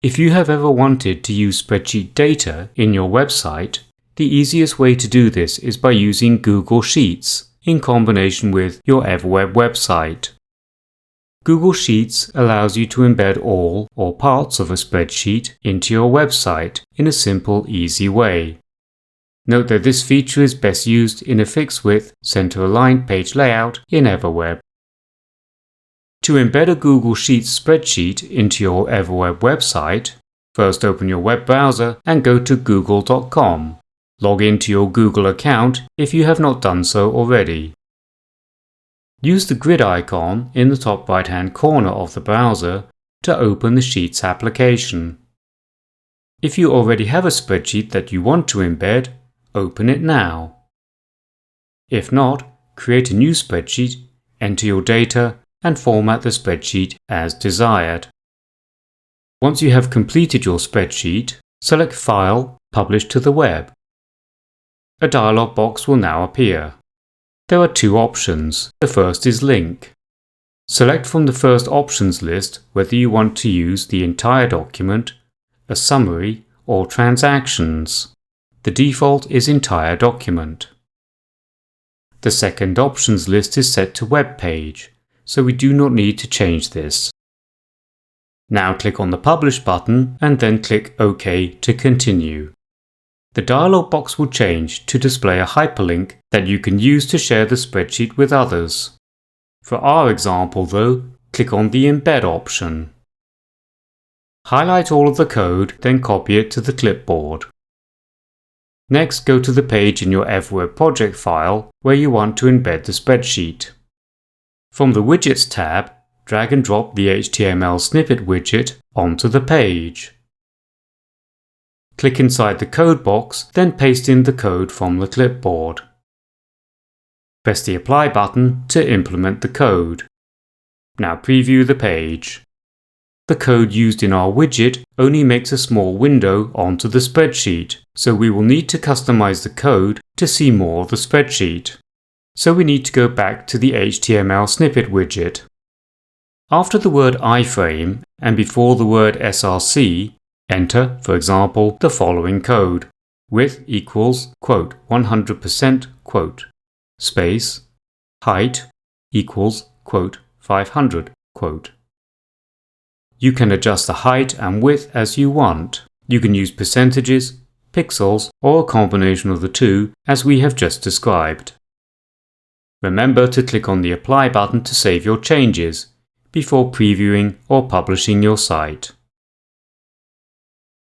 If you have ever wanted to use spreadsheet data in your website, the easiest way to do this is by using Google Sheets in combination with your EverWeb website. Google Sheets allows you to embed all or parts of a spreadsheet into your website in a simple, easy way. Note that this feature is best used in a fixed-width, center-aligned page layout in EverWeb. To embed a Google Sheets spreadsheet into your EverWeb website, first open your web browser and go to google.com. Log into your Google account if you have not done so already. Use the grid icon in the top right-hand corner of the browser to open the Sheets application. If you already have a spreadsheet that you want to embed, open it now. If not, create a new spreadsheet, enter your data, and format the spreadsheet as desired. Once you have completed your spreadsheet, select File, Publish to the Web. A dialog box will now appear. There are two options. The first is Link. Select from the first options list whether you want to use the entire document, a summary, or transactions. The default is entire document. The second options list is set to Web Page, so we do not need to change this. Now click on the Publish button and then click OK to continue. The dialog box will change to display a hyperlink that you can use to share the spreadsheet with others. For our example though, click on the Embed option. Highlight all of the code, then copy it to the clipboard. Next, go to the page in your EverWeb project file where you want to embed the spreadsheet. From the Widgets tab, drag and drop the HTML snippet widget onto the page. Click inside the code box, then paste in the code from the clipboard. Press the Apply button to implement the code. Now preview the page. The code used in our widget only makes a small window onto the spreadsheet, so we will need to customize the code to see more of the spreadsheet. So we need to go back to the HTML snippet widget. After the word iframe and before the word src, enter, for example, the following code. Width equals, quote, 100%, quote, space, height equals, quote, 500, quote. You can adjust the height and width as you want. You can use percentages, pixels, or a combination of the two as we have just described. Remember to click on the Apply button to save your changes before previewing or publishing your site.